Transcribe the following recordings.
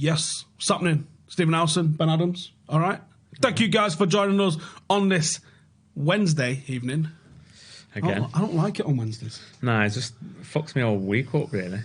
Yes, it's happening. Stephen Howson, Ben Adams. All right. Thank you guys for joining us on this Wednesday evening. Again. I don't like it on Wednesdays. Nah, it just fucks me all week up, really.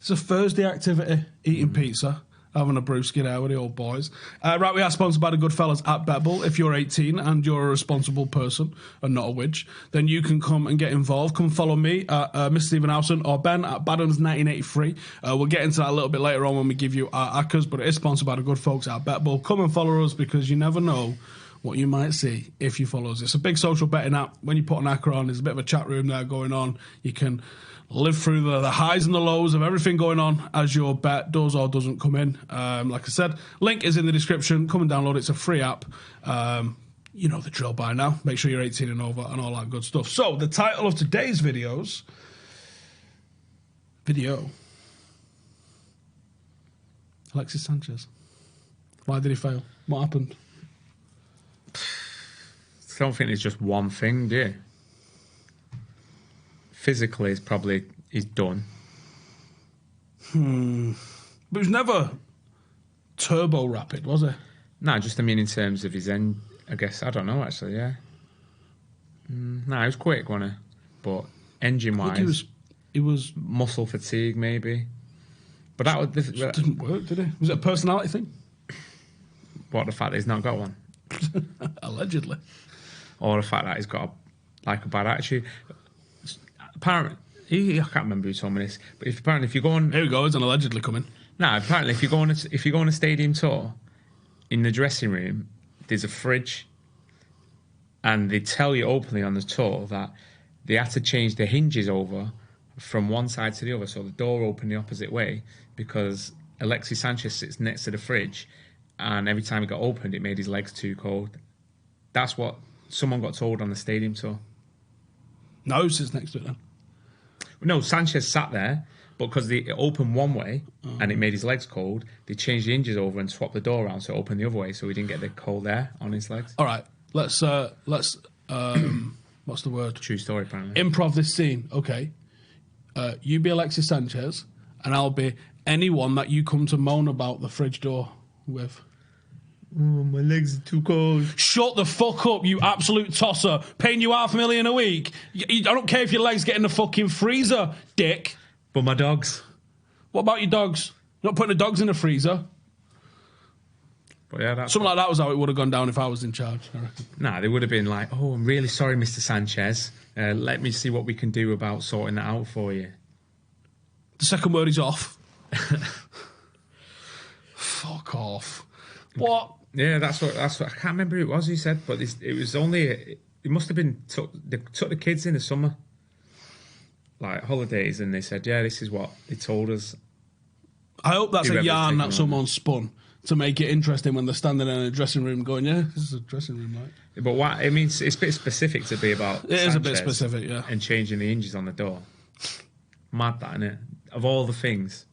It's a Thursday activity, eating pizza, having a brewski there with the old boys. Right, we are sponsored by the good fellas at BETBULL. If you're 18 and you're a responsible person and not a witch, then you can come and get involved. Come follow me at Mr. Stephen Howson or Ben at Badams1983. We'll get into that a little bit later on when we give you our ACCAs, but it is sponsored by the good folks at BETBULL. Come and follow us because you never know what you might see if you follow us. It's a big social betting app. When you put an ACCA on, there's a bit of a chat room there going on. You can live through the highs and the lows of everything going on as your bet does or doesn't come in. Like I said, link is in the description. Come and download it. It's a free app. You know the drill by now. Make sure you're 18 and over and all that good stuff. So, the title of today's video, Alexis Sanchez. Why did he fail? What happened? I don't think it's just one thing, do you? Physically, he's done. But he was never turbo rapid, was he? No, just I mean in terms of his end. I guess I don't know actually. Yeah. No, he was quick, wasn't he? But engine-wise, he was muscle fatigue maybe. But that didn't work, did it? Was it a personality thing? What, the fact that he's not got one? Allegedly. Or the fact that he's got a bad attitude. Apparently, I can't remember who told me this, but if you go on, here we go, it's an allegedly coming. No, apparently if you go on a stadium tour, in the dressing room, there's a fridge, and they tell you openly on the tour that they had to change the hinges over from one side to the other, so the door opened the opposite way because Alexis Sanchez sits next to the fridge, and every time it got opened, it made his legs too cold. That's what someone got told on the stadium tour. No, who sits next to it then? No, Sanchez sat there, but because it opened one way and it made his legs cold, they changed the hinges over and swapped the door around so it opened the other way, so he didn't get the cold air on his legs. All right, let's what's the word? True story, apparently. Improv this scene, okay? You be Alexis Sanchez, and I'll be anyone that you come to moan about the fridge door with. Oh, my legs are too cold. Shut the fuck up, you absolute tosser. Paying you $500,000 a week. I don't care if your legs get in the fucking freezer, dick. But my dogs. What about your dogs? You're not putting the dogs in the freezer. But yeah, that's something like that was how it would have gone down if I was in charge, I reckon. Nah, they would have been like, oh, I'm really sorry, Mr. Sanchez. Let me see what we can do about sorting that out for you. The second word is off. Fuck off. What? Yeah, that's what I can't remember who it was who said, but it was only it must have been they took the kids in the summer, like holidays, and they said, yeah, this is what they told us. I hope that's a yarn that someone spun to make it interesting when they're standing in a dressing room going, yeah, this is a dressing room, right? But what I mean, it's a bit specific to be about. It is a bit specific, yeah. And changing the hinges on the door. Mad, that, innit? Of all the things.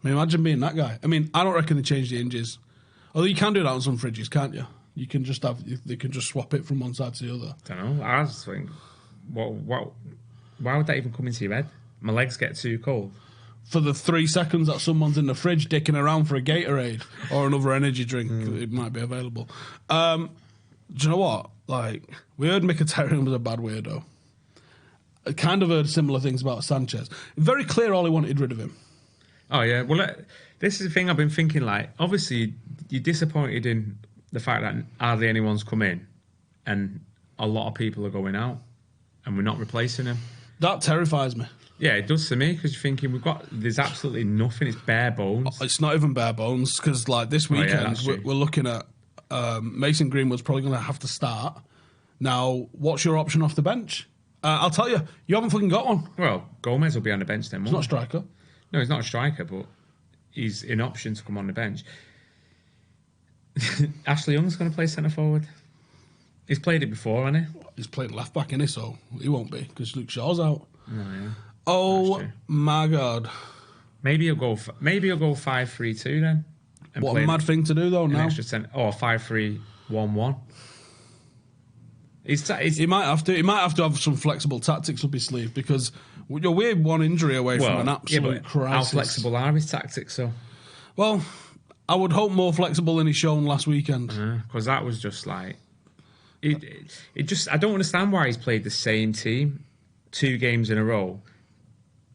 I mean, imagine being that guy. I mean, I don't reckon they changed the hinges. Although you can do that on some fridges, can't you? You can just they can just swap it from one side to the other. I don't know. I just think, why would that even come into your head? My legs get too cold. For the 3 seconds that someone's in the fridge dicking around for a Gatorade or another energy drink, it might be available. Do you know what? Like, we heard Mkhitaryan was a bad weirdo. I kind of heard similar things about Sanchez. Very clear all he wanted rid of him. Oh, yeah. Well, this is the thing I've been thinking, like, obviously, you're disappointed in the fact that hardly anyone's come in and a lot of people are going out and we're not replacing them. That terrifies me. Yeah, it does to me, because you're thinking there's absolutely nothing. It's bare bones. It's not even bare bones, because like this weekend we're looking at Mason Greenwood's probably going to have to start. Now, what's your option off the bench? I'll tell you, you haven't fucking got one. Well, Gomez will be on the bench then. He's not a striker. No, he's not a striker, but he's an option to come on the bench. Ashley Young's going to play centre forward. He's played it before, hasn't he? He's played left back, innit? So he won't be, because Luke Shaw's out. Oh, yeah. Oh my God! Maybe he'll go 5-3-2 then. What a mad thing to do though now. 5-3-1-1. He might have to. He might have to have some flexible tactics up his sleeve, because we're one injury away from an absolute crisis. How flexible are his tactics? So, Well, I would hope more flexible than he's shown last weekend. Because that was just like... It just... I don't understand why he's played the same team 2 games in a row,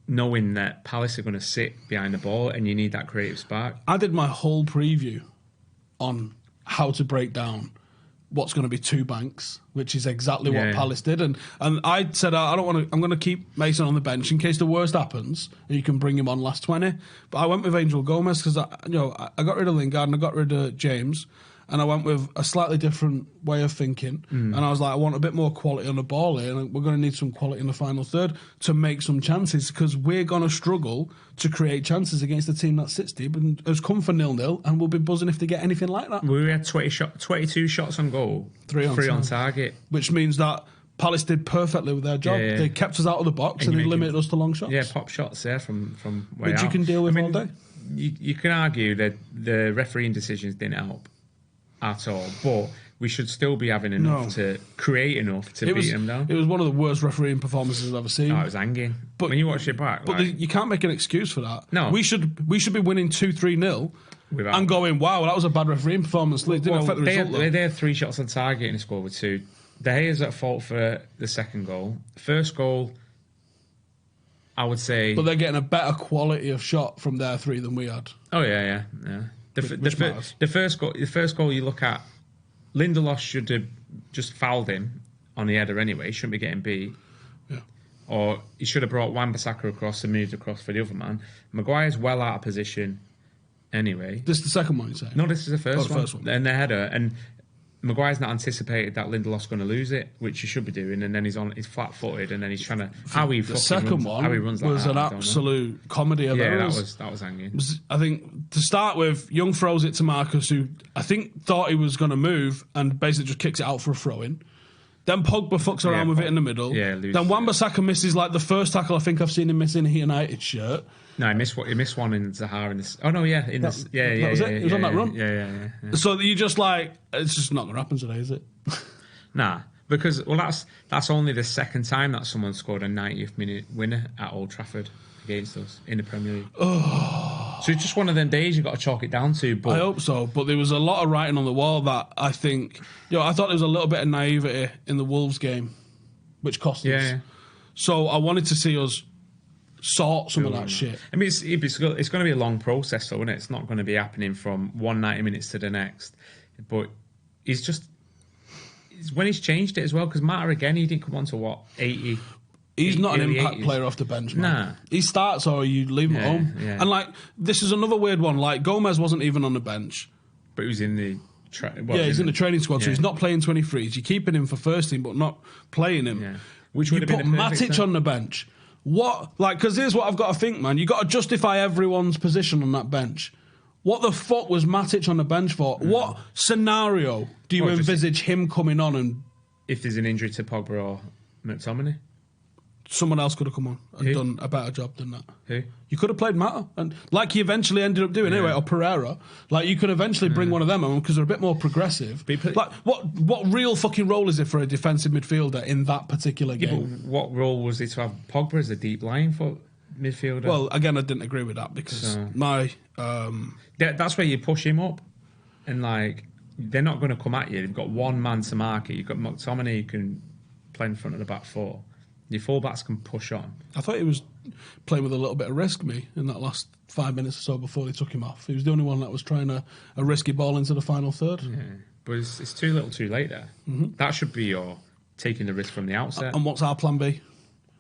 knowing that Palace are going to sit behind the ball and you need that creative spark. I did my whole preview on how to break down what's going to be 2 banks, which is exactly what Palace did. And I said, I don't want to. I'm going to keep Mason on the bench in case the worst happens, and you can bring him on last 20. But I went with Angel Gomez because I got rid of Lingard and I got rid of James, and I went with a slightly different way of thinking. And I was like, I want a bit more quality on the ball here, and we're going to need some quality in the final third to make some chances, because we're going to struggle to create chances against a team that sits deep and has come for 0-0, and we'll be buzzing if they get anything like that. We had 22 shots on goal, 3 on target. Which means that Palace did perfectly with their job. Yeah. They kept us out of the box and they limited us to long shots. Yeah, pop shots there from way which out. You can deal with all day. You can argue that the refereeing decisions didn't help at all, but we should still be having enough to create enough to beat them down. It was one of the worst refereeing performances I've ever seen. Oh, it was hanging. But when you watch it back, but you can't make an excuse for that. No, we should be winning 2-3-0 and going, wow, that was a bad refereeing performance. It didn't affect the result. They had 3 shots on target and scored with 2. De Gea's at fault for the second goal. First goal, I would say, but they're getting a better quality of shot from their 3 than we had. Oh yeah. The first goal you look at, Lindelof should have just fouled him on the header anyway. He shouldn't be getting beat. Yeah. Or he should have brought Wan-Bissaka across and moved across for the other man. Maguire's well out of position anyway. This is the second one, you say? No, this is the first one. First one. And the header. And Maguire's not anticipated that Lindelof's going to lose it, which he should be doing, and then he's flat-footed, and then he's trying to... The second one was an absolute comedy of errors. That was hanging. I think, to start with, Young throws it to Marcus, who I think thought he was going to move, and basically just kicks it out for a throw-in. Then Pogba fucks around with it in the middle. Yeah, then Wan-Bissaka misses like the first tackle I think I've seen him miss in a United shirt. No, he missed one in Zaha in this. Oh no, yeah, that was it. It was on that run. Yeah. So you just like, it's just not going to happen today, is it? Nah, because that's only the second time that someone scored a 90th minute winner at Old Trafford against us in the Premier League. So it's just one of them days you've got to chalk it down to. But I hope so. But there was a lot of writing on the wall that I think, I thought there was a little bit of naivety in the Wolves game, which cost us. Yeah. So I wanted to see us sort some of that shit. I mean, it's going to be a long process, though, isn't it? It's not going to be happening from 90 minutes to the next. But when he's changed it as well, because Mata, again, he didn't come on to 80. He's not an impact player off the bench, man. Nah. He starts or you leave him at home. Yeah. And this is another weird one. Gomez wasn't even on the bench. But he was in the... he's in the training squad, so he's not playing 23s. You're keeping him for first team, but not playing him. Yeah. Which you would have put been Matic on the bench. What? Because here's what I've got to think, man. You got to justify everyone's position on that bench. What the fuck was Matic on the bench for? What scenario do you envisage him coming on and... If there's an injury to Pogba or McTominay? Someone else could have come on and done a better job than that. Who? You could have played Mata, and like he eventually ended up doing anyway, or Pereira. You could eventually bring one of them on because they're a bit more progressive. What real fucking role is it for a defensive midfielder in that particular game? But what role was it to have Pogba as a deep line for midfielder? Well, again, I didn't agree with that because that's where you push him up, and they're not going to come at you. You've got one man to mark it. You've got McTominay who can play in front of the back 4. Your fullbacks can push on. I thought he was playing with a little bit of risk, in that last 5 minutes or so before they took him off. He was the only one that was trying a risky ball into the final third. Yeah, but it's too little too late there. Mm-hmm. That should be your taking the risk from the outset. And what's our plan B?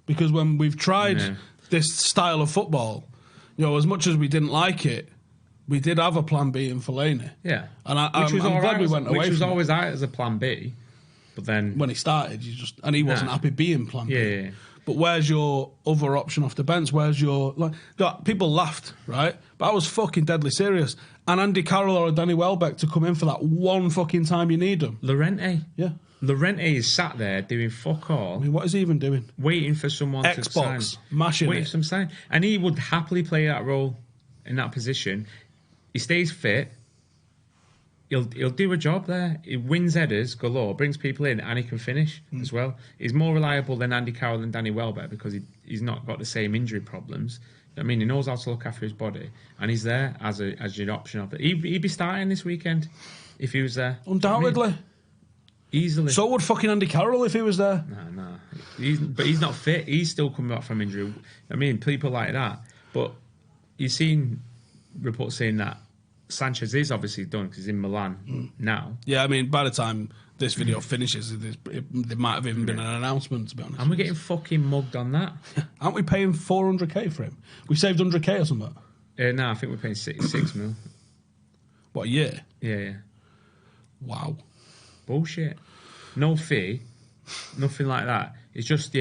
Because when we've tried this style of football, as much as we didn't like it, we did have a plan B in Fellaini. Yeah. And I'm glad we went away from it. Which was always out as a plan B. But then when he started, he wasn't happy being plan B. Yeah. But where's your other option off the bench? Where's your people laughed, right? But I was fucking deadly serious. And Andy Carroll or Danny Welbeck to come in for that one fucking time you need them. Llorente. Yeah. Llorente is sat there doing fuck all. I mean, what is he even doing? Waiting for someone to sign. Xbox, mashing waiting for some sign. And he would happily play that role in that position. He stays fit. He'll do a job there. He wins headers galore, brings people in, and he can finish as well. He's more reliable than Andy Carroll and Danny Welbeck because he's not got the same injury problems. I mean, he knows how to look after his body, and he's there as your option of it. He'd be starting this weekend if he was there. Undoubtedly. I mean, easily. So would fucking Andy Carroll if he was there. No. But he's not fit. He's still coming back from injury. I mean, people like that. But you've seen reports saying that Sanchez is obviously done because he's in Milan now. Yeah, I mean, by the time this video finishes, there might have even been an announcement, to be honest. And we're getting fucking mugged on that. Aren't we paying 400k for him? We saved 100k or something. No, I think we're paying 6 mil. What, a year? Yeah. Wow. Bullshit. No fee. Nothing like that. It's just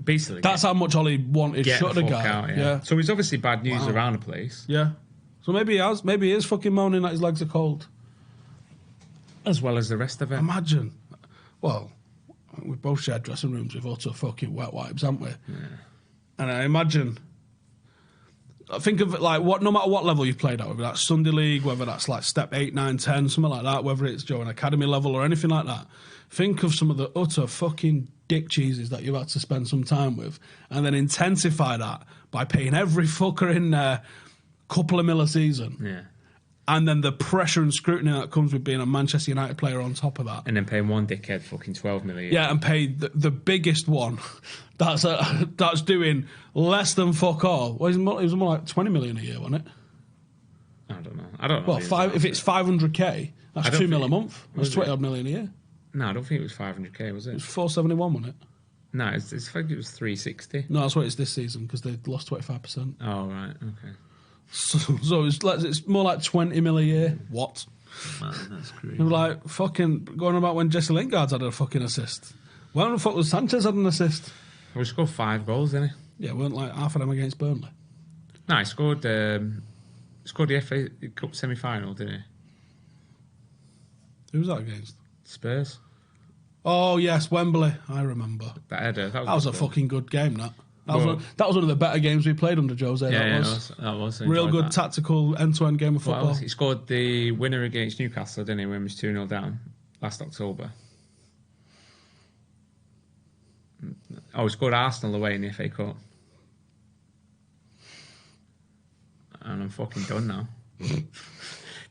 basically... That's how much Ollie wanted. Get Shut the the fuck guy. out, yeah. So it's obviously bad news around the place. Yeah. So maybe he has. Maybe he is fucking moaning that his legs are cold. As well as the rest of it. Imagine. Well, we both shared dressing rooms with utter fucking wet wipes, haven't we? Yeah. And I imagine... Think of it like no matter what level you've played at, whether that's Sunday League, whether that's like step 8, 9, 10, something like that, whether it's an academy level or anything like that. Think of some of the utter fucking dick cheeses that you've had to spend some time with, and then intensify that by paying every fucker in there a couple of mil a season. Yeah. And then the pressure and scrutiny that comes with being a Manchester United player on top of that. And then paying one dickhead fucking 12 million. Yeah, and pay the biggest one that's doing less than fuck all. Well, it was more like 20 million a year, wasn't it? I don't know. Well, if it's 500k, that's 2 mil a month. That's 20 odd million a year. No, I don't think it was 500k, was it? It was 471, wasn't it? No, I think it was 360. No, that's what it's this season because they lost 25%. Oh, right, okay. So it's more like 20 mil a year. What? Man, that's crazy. It was like fucking going about when Jesse Lingard's had a fucking assist. When the fuck was Sanchez had an assist? Well, he scored 5 goals, didn't he? Yeah, weren't like half of them against Burnley. No, he scored the FA Cup semi-final, didn't he? Who was that against? Spurs. Oh, yes, Wembley. I remember. That header. That was a fucking good game, that. That was one of the better games we played under Jose. Yeah, that was. Real good tactical end-to-end game of football. He scored the winner against Newcastle, didn't he, when he was 2-0 down last October. Oh, he scored Arsenal away in the FA Cup. And I'm fucking done now. Did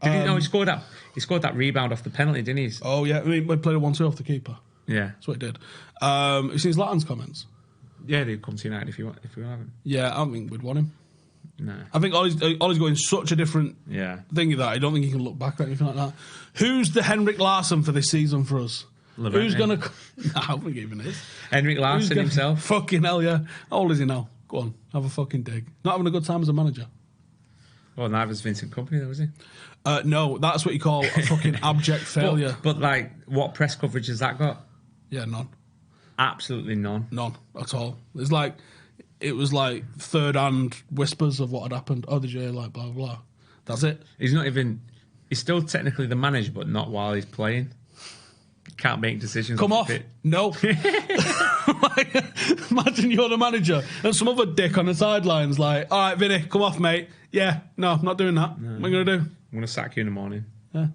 he know he scored that rebound off the penalty, didn't he? Oh, yeah. I mean, we played a 1-2 off the keeper. Yeah. That's what he did. You seen Zlatan's comments? Yeah, they'd come to United if you haven't. Yeah, I don't think we'd want him. No. I think Ollie's going such a different thing that I don't think he can look back or anything like that. Who's the Henrik Larsson for this season for us? Levente. Who's going to... I don't think he even is. Henrik Larsson himself. Fucking hell, yeah. How old is he now? Go on, have a fucking dig. Not having a good time as a manager. Well, neither's Vincent Kompany, though, was he? No, that's what you call a fucking abject failure. But like, what press coverage has that got? Yeah, none. Absolutely none. None at all. It was like third-hand whispers of what had happened. Oh, did you hear, like, blah, blah, blah. That's it. He's still technically the manager, but not while he's playing. Can't make decisions. Come off. No. Imagine you're the manager and some other dick on the sidelines like, all right, Vinny, come off, mate. Yeah, no, I'm not doing that. No. What are you going to do? I'm going to sack you in the morning. Yeah.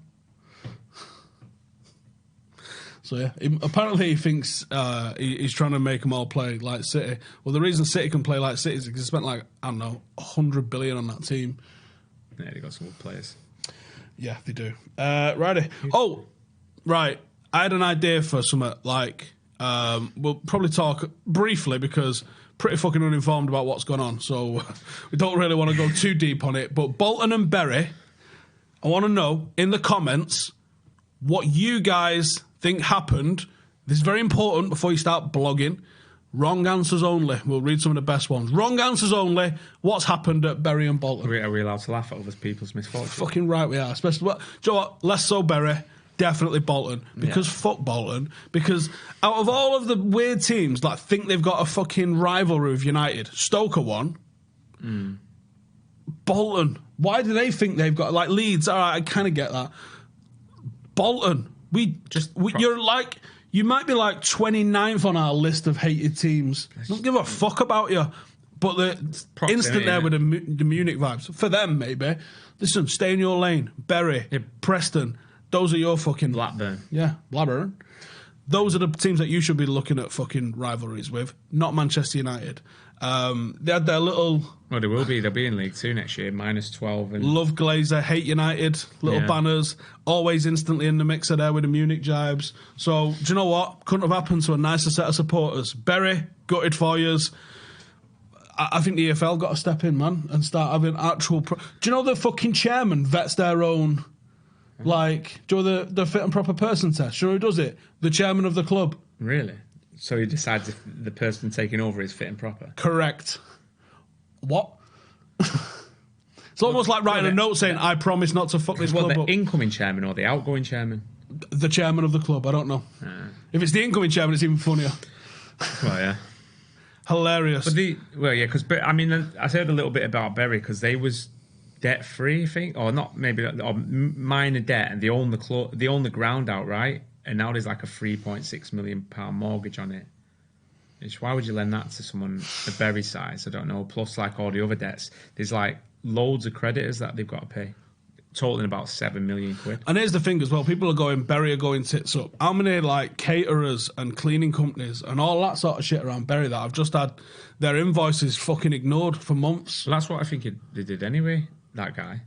So, yeah, apparently he thinks he's trying to make them all play like City. Well, the reason City can play like City is because they spent like, I don't know, 100 billion on that team. Yeah, they got some good players. Yeah, they do. Righty. Oh, right. I had an idea for something like, we'll probably talk briefly because pretty fucking uninformed about what's going on. So we don't really want to go too deep on it. But Bolton and Bury, I want to know in the comments what you guys think happened. This is very important before you start blogging. Wrong answers only. We'll read some of the best ones. Wrong answers only. What's happened at Bury and Bolton? Are we allowed to laugh at other people's misfortune? Fucking right we are. Especially, do you know what? Less so Bury. Definitely Bolton. Because fuck Bolton. Because out of all of the weird teams that think they've got a fucking rivalry with United, Stoke are one. Bolton. Why do they think they've got... Like Leeds, all right, I kind of get that. Bolton. You're like... You might be like 29th on our list of hated teams. Don't give a fuck about you. But the instant there with the Munich vibes. For them, maybe. Listen, stay in your lane. Bury, Preston. Those are your fucking... Blackburn. Yeah, Blackburn. Those are the teams that you should be looking at fucking rivalries with, not Manchester United. They had their little Well, they will be. They'll be in League Two next year, -12. And Love Glazer, Hate United, little banners, always instantly in the mixer there with the Munich jibes. So, do you know what? Couldn't have happened to a nicer set of supporters. Bury, gutted for yous. I think the EFL got to step in, man, and start having actual... do you know the fucking chairman vets their own... Like, do you know the fit and proper person test? Do you know who does it? The chairman of the club. Really? So he decides if the person taking over is fit and proper? Correct. What? It's almost like writing a note saying, I promise not to fuck this club up. The incoming chairman or the outgoing chairman? The chairman of the club, I don't know. If it's the incoming chairman, it's even funnier. Well, yeah. Hilarious. Because, I mean, I heard a little bit about Bury because they was debt-free, I think, or not, maybe, or minor debt, and they own the ground outright, and now there's like a £3.6 million mortgage on it. Why would you lend that to someone the Bury size? I don't know. Plus, like all the other debts, there's like loads of creditors that they've got to pay, totaling about £7 million. And here's the thing as well: people are going, Bury are going tits up. How many like caterers and cleaning companies and all that sort of shit around Bury that I've just had their invoices fucking ignored for months? Well, that's what I think they did anyway. That guy.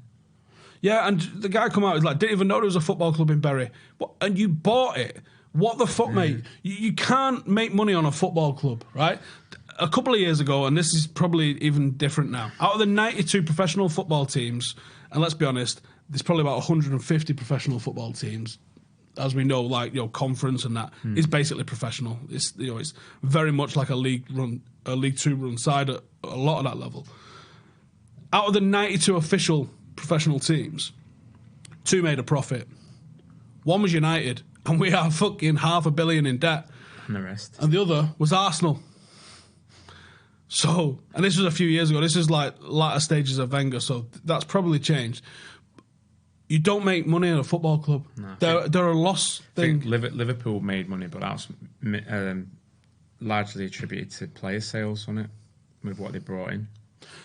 Yeah, and the guy come out, he's like, didn't even know there was a football club in Bury. And you bought it. What the fuck, mate? You can't make money on a football club, right? A couple of years ago, and this is probably even different now, out of the 92 professional football teams, and let's be honest, there's probably about 150 professional football teams, as we know, like, you know, conference and that, is basically professional. It's, you know, it's very much like a League Two run side at a lot of that level. Out of the 92 official professional teams, 2 made a profit. 1 was United, and we are fucking $500 million in debt. And the rest. And the other was Arsenal. So, and this was a few years ago. This is like latter stages of Wenger, so that's probably changed. You don't make money at a football club. No, they're a loss thing. Liverpool made money, but that's largely attributed to player sales on it, with what they brought in.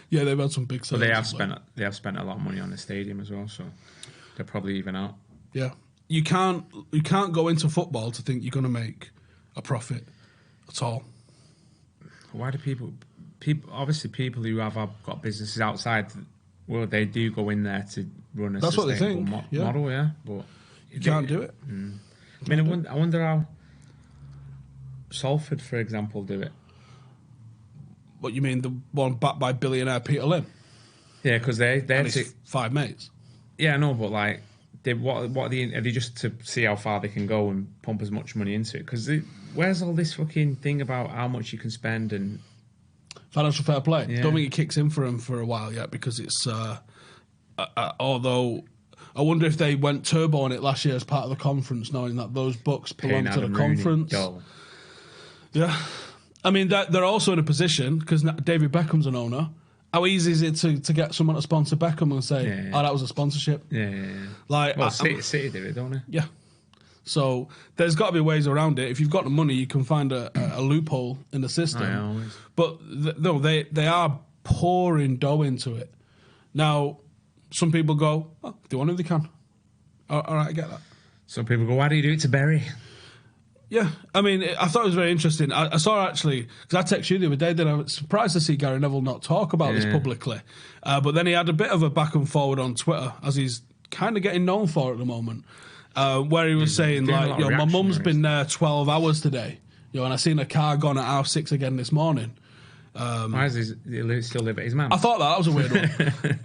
Yeah, they've had some big sales. But they have spent a lot of money on the stadium as well, so they're probably even out. Yeah. You can't go into football to think you're going to make a profit at all. Why do people obviously people who have got businesses outside, well, they do go in there to run a That's sustainable what they think, model, yeah. But you can't do it. I mean, I wonder how Salford, for example, do it. What, you mean the one backed by billionaire Peter Lim? Yeah, because they and his 5 mates. Yeah, I know, but like, are they just to see how far they can go and pump as much money into it? Because where's all this fucking thing about how much you can spend and financial fair play? Yeah. Don't think it kicks in for him for a while yet, because it's although I wonder if they went turbo on it last year as part of the conference, knowing that those books belong to the conference. Yeah. I mean, they're also in a position, because David Beckham's an owner. How easy is it to get someone to sponsor Beckham and say, oh, that was a sponsorship? Yeah. Like, well, City do it, don't they? Yeah. So there's got to be ways around it. If you've got the money, you can find a loophole in the system. Always. But no, they are pouring dough into it. Now, some people go, oh, do one if they can. All right, I get that. Some people go, why do you do it to Bury? Yeah, I mean, I thought it was very interesting. I saw actually, because I texted you the other day, that I was surprised to see Gary Neville not talk about this publicly. But then he had a bit of a back and forward on Twitter, as he's kind of getting known for at the moment, where he was saying, like, you know, my mum's been there 12 hours today, you know, and I seen a car gone at 6:30 again this morning. Why does he still live at his mum's? I thought that was a weird one.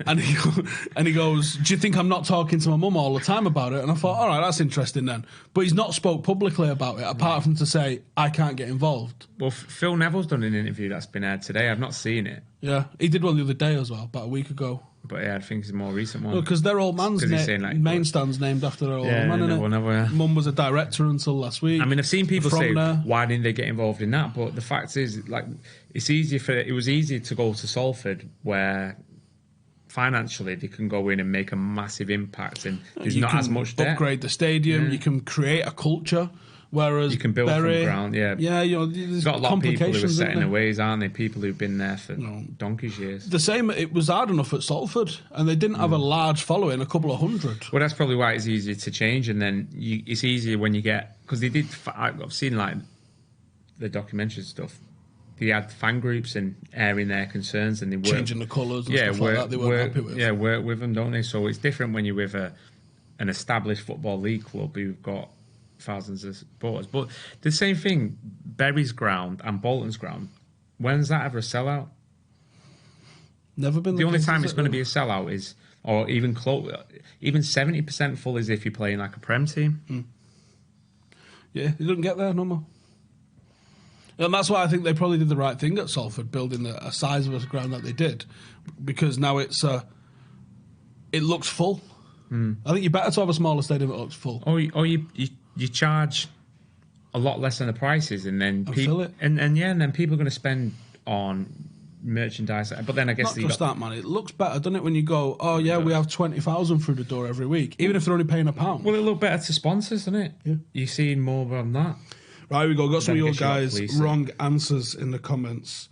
and he goes, do you think I'm not talking to my mum all the time about it? And I thought, all right, that's interesting then. But he's not spoke publicly about it, apart from to say, I can't get involved. Well, Phil Neville's done an interview that's been aired today. I've not seen it. Yeah, he did one the other day as well, about a week ago. But yeah, I think it's a more recent one. Because their old man's main stand's named after their old man, isn't it? Mum was a director until last week. I mean, I've seen people say, why didn't they get involved in that? But the fact is, like, it was easy to go to Salford, where financially they can go in and make a massive impact, and there's not as much debt. Upgrade the stadium, you can create a culture. Whereas you can build Bury, from ground, yeah, you know, there's got a lot of people who are set in their ways, aren't they? People who've been there for donkey's years. The same, it was hard enough at Salford, and they didn't have a large following, a couple of hundred. Well, that's probably why it's easier to change, and then it's easier when you get, because they did. I've seen like the documentary stuff. they had fan groups and airing their concerns, and they changing the colours and stuff like that. They weren't happy with. Yeah, work with them, don't they? So it's different when you're with an established football league club who've got thousands of supporters. But the same thing, Bury's ground and Bolton's ground. When's that ever a sellout? Never been. The only time it's going to be a sellout is, or even close, even 70% full is if you're playing like a Prem team. Yeah, you don't get there no more. And that's why I think they probably did the right thing at Salford, building a size of a ground that they did, because now it looks full. I think you're better to have a smaller stadium that looks full. Or you charge a lot less than the prices, and then fill it. And then people are going to spend on merchandise. But then I guess not just that, man. It looks better, doesn't it, when you go, oh yeah, we have 20,000 through the door every week, even if they're only paying £1. Well, it look better to sponsors, doesn't it? Yeah, you're seeing more on that. Right, we go. Got some of your guys' wrong answers in the comments.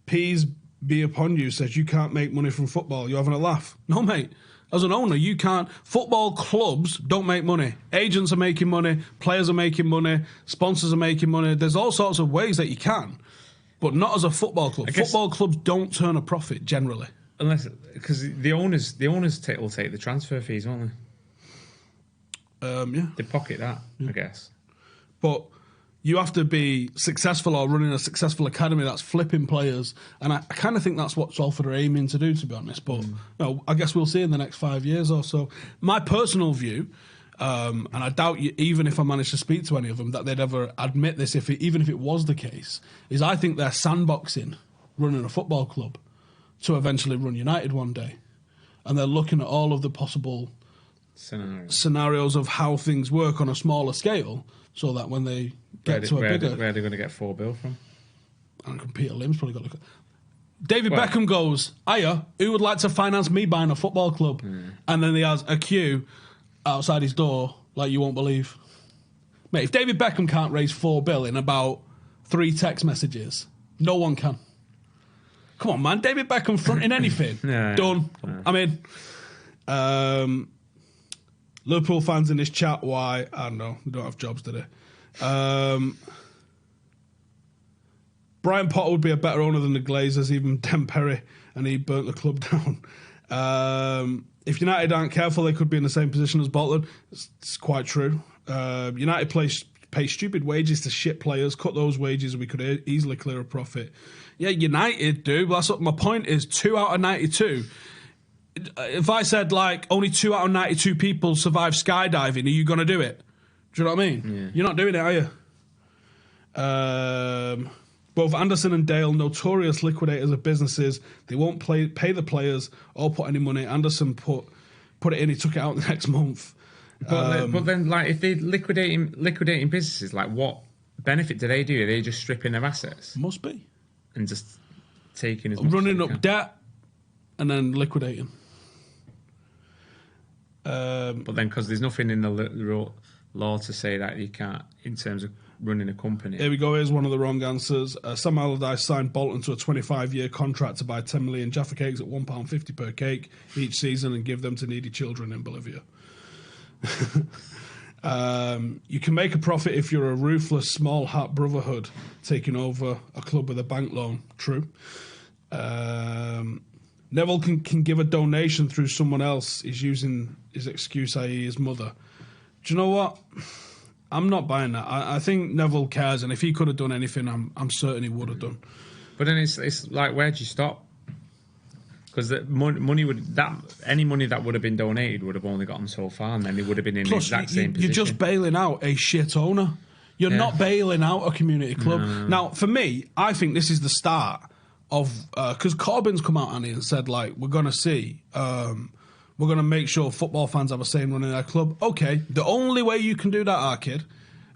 Peas be upon you says you can't make money from football. You're having a laugh. No, mate. As an owner, you can't. Football clubs don't make money. Agents are making money. Players are making money. Sponsors are making money. There's all sorts of ways that you can, but not as a football club. Football clubs don't turn a profit generally, unless because the owners will take the transfer fees, won't they? Yeah, they pocket that, I guess. But you have to be successful or running a successful academy that's flipping players. And I kind of think that's what Salford are aiming to do, to be honest. But no, I guess we'll see in the next 5 years or so. My personal view, and I doubt even if I manage to speak to any of them, that they'd ever admit this, even if it was the case, is I think they're sandboxing running a football club to eventually run United one day. And they're looking at all of the possible scenarios of how things work on a smaller scale, so that when they get to a bigger... Where are they going to get $4 billion from? I reckon Peter Lim's probably got to look at... David Beckham goes, Aya, who would like to finance me buying a football club? And then he has a queue outside his door like you won't believe. Mate, if David Beckham can't raise $4 billion in about 3 text messages, no one can. Come on, man. David Beckham fronting anything. Done. Yeah. I'm in. Liverpool fans in this chat, why? I don't know. We don't have jobs, do they? Brian Potter would be a better owner than the Glazers, even Dan Perry, and he burnt the club down. If United aren't careful, they could be in the same position as Bolton. It's quite true. United pay stupid wages to shit players, cut those wages, we could easily clear a profit. Yeah, United do, but that's what my point is. 2 out of 92... If I said, like, only 2 out of 92 people survive skydiving, are you going to do it? Do you know what I mean? Yeah. You're not doing it, are you? Both Anderson and Dale, notorious liquidators of businesses. They won't pay the players or put any money. Anderson put it in, he took it out the next month. But then, like, if they're liquidating businesses, like, what benefit do they do? Are they just stripping their assets? Must be. And just taking as much running up debt and then liquidating. But then, because there's nothing in the law to say that you can't, in terms of running a company. Here we go. Here's one of the wrong answers. Sam Allardyce signed Bolton to a 25-year contract to buy 10 million Jaffa cakes at £1.50 per cake each season and give them to needy children in Bolivia. You can make a profit if you're a ruthless small hat brotherhood taking over a club with a bank loan. True. Neville can give a donation through someone else. He's using his excuse, i.e. his mother. Do you know what? I'm not buying that. I think Neville cares, and if he could have done anything, I'm certain he would have done. But then it's like, where do you stop? Because the any money that would have been donated would have only gotten so far, and then he would have been in the exact same position. You're just bailing out a shit owner. You're not bailing out a community club. No. Now, for me, I think this is the start of because Corbyn's come out, Annie, and said, like, we're going to see, we're going to make sure football fans have a say in running their club. Okay, the only way you can do that, kid,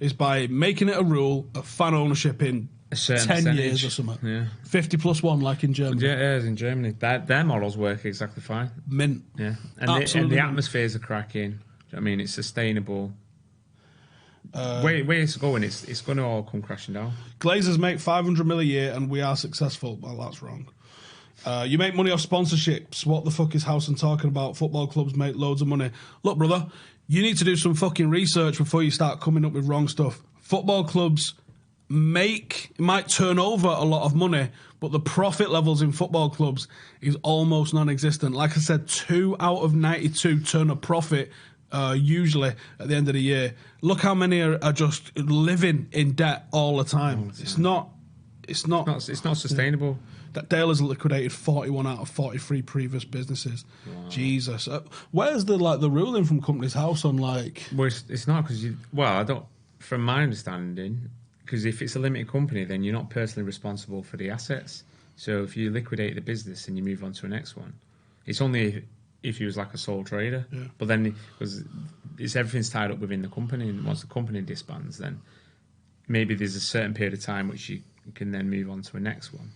is by making it a rule of fan ownership in 10 years or something. Yeah. 50 plus 1, like in Germany. Yeah, it is in Germany. Their models work exactly fine. Mint. Yeah, and the atmospheres are cracking. Do you know what I mean? It's sustainable. Where it's going, it's going to all come crashing down. Glazers make 500 million a year, and we are successful. Well, that's wrong. You make money off sponsorships. What the fuck is Howson talking about? Football clubs make loads of money. Look, brother, you need to do some fucking research before you start coming up with wrong stuff. Football clubs might turn over a lot of money, but the profit levels in football clubs is almost non-existent. Like I said, 2 out of 92 turn a profit usually at the end of the year. Look how many are just living in debt all the time. It's not sustainable. That Dale has liquidated 41 out of 43 previous businesses. Wow. Jesus, where's the ruling from Companies House on like? Well, it's not because I don't. From my understanding, because if it's a limited company, then you're not personally responsible for the assets. So if you liquidate the business and you move on to the next one, it's only if you was like a sole trader. Yeah. But then because everything's tied up within the company, and once the company disbands, then maybe there's a certain period of time which you can then move on to a next one.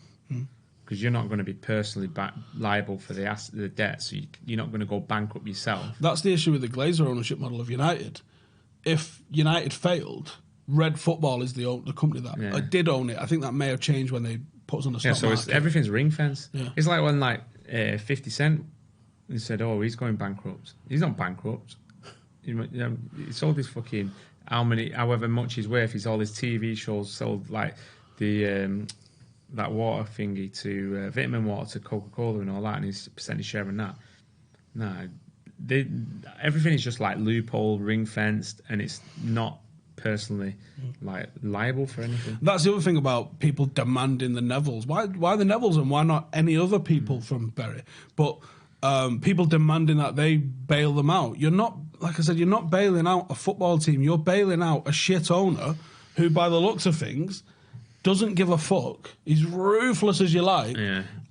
Because you're not going to be personally liable for the debt, so you're not going to go bankrupt yourself. That's the issue with the Glazer ownership model of United. If United failed, Red Football is the company that did own it. I think that may have changed when they put us on the stock market. Everything's ring fenced. Yeah. It's like when 50 Cent said, "Oh, he's going bankrupt." He's not bankrupt. It's all this fucking however much he's worth. It's all his TV shows sold like the. That water thingy to vitamin water to Coca-Cola and all that, and his percentage share in that. No, everything is just like loophole, ring fenced, and it's not personally like liable for anything. That's the other thing about people demanding the Nevilles. Why the Nevilles and why not any other people from Bury? But people demanding that they bail them out. You're not, like I said, you're not bailing out a football team. You're bailing out a shit owner who, by the looks of things, doesn't give a fuck. He's ruthless as you like,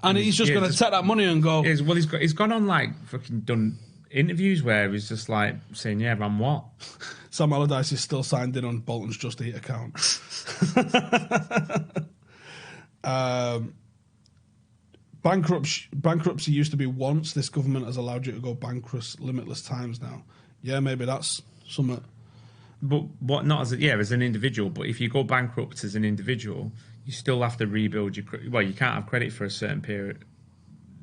and he's just going to take that money and go. He's gone on like fucking done interviews where he's just like saying, "Yeah, I'm what." Sam Allardyce is still signed in on Bolton's Just Eat account. Bankruptcy used to be once. This government has allowed you to go bankrupt limitless times now. Yeah, maybe that's something. But what not as an individual. But if you go bankrupt as an individual, you still have to rebuild your. Well, you can't have credit for a certain period.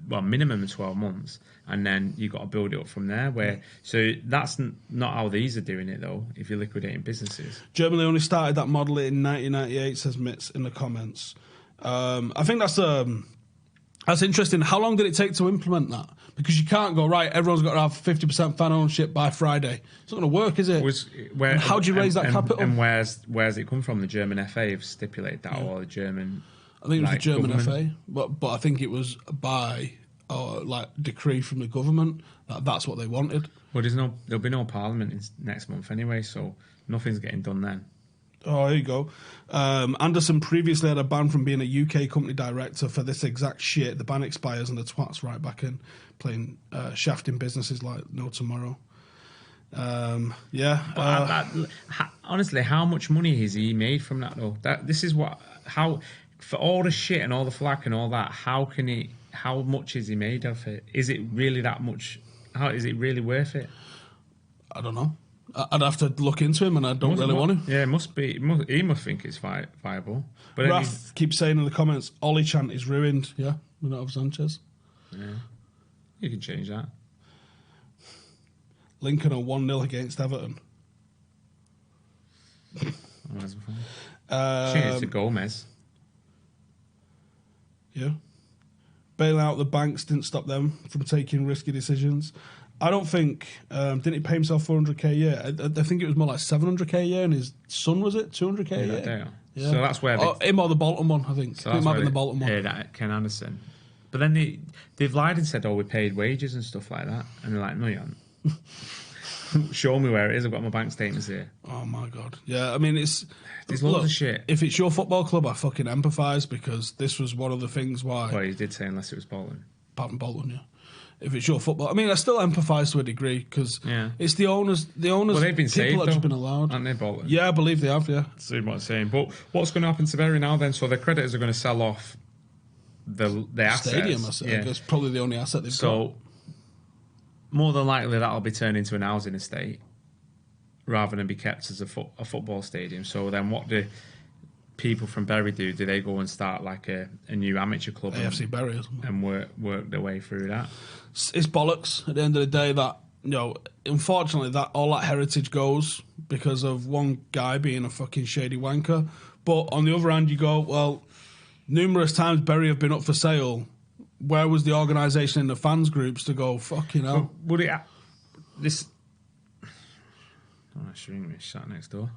Well, minimum of 12 months, and then you got to build it up from there. So that's not how these are doing it though. If you're liquidating businesses, Germany only started that model in 1998. Says Mitz in the comments. I think that's interesting. How long did it take to implement that? Because you can't go, right, everyone's got to have 50% fan ownership by Friday. It's not going to work, is it? How do you raise that capital? And where's it come from? The German FA have stipulated that, or the German... I think it was the German government? FA, but I think it was by decree from the government that's what they wanted. Well, there'll be no parliament next month anyway, so nothing's getting done then. Oh, there you go. Anderson previously had a ban from being a UK company director for this exact shit. The ban expires and the twat's right back in, playing shafting businesses like no tomorrow. Honestly, how much money has he made from that though? How for all the shit and all the flack and all that, how much has he made of it? Is it really that much? Is it really worth it? I don't know. I'd have to look into him, and I don't really want to. Yeah, it must be. He must think it's viable. But Raf keeps saying in the comments, Ollie chant is ruined. Yeah, we don't have Sanchez. Yeah, you can change that. Lincoln are 1-0 against Everton. Change it to Gomez. Yeah. Bailing out the banks didn't stop them from taking risky decisions. I don't think... didn't he pay himself 400k a year? I think it was more like 700k a year, and his son, was it? 200k a year? Yeah. So that's where... him or the Bolton one, I think. So it might have been the Bolton one. Yeah, Ken Anderson. But then they've lied and said, we paid wages and stuff like that. And they're like, no, you haven't. Show me where it is. I've got my bank statements here. Oh, my God. Yeah, I mean, there's loads of shit. If it's your football club, I fucking empathise, because this was one of the things why... Well, you did say unless it was Bolton. Apart from Bolton, yeah. If it's your football, I mean, I still empathise to a degree, because it's the owners. Well, they've been saved, people have been allowed, aren't they, Bolton? Yeah, I believe they have. Yeah, see what I'm saying. But what's going to happen to Bury now then? So the creditors are going to sell off the assets. Stadium, I guess, probably the only asset they've got. So more than likely that'll be turned into an housing estate rather than be kept as a football stadium. So then, what do people from Bury do? Do they go and start like a new amateur club, AFC Bury, or something, and work their way through that? It's bollocks at the end of the day. That, unfortunately, that all that heritage goes because of one guy being a fucking shady wanker. But on the other hand, you go, well, numerous times Bury have been up for sale. Where was the organisation in the fans groups to go, fucking hell? Would it... This... Oh, that's ringing me. Sat next door.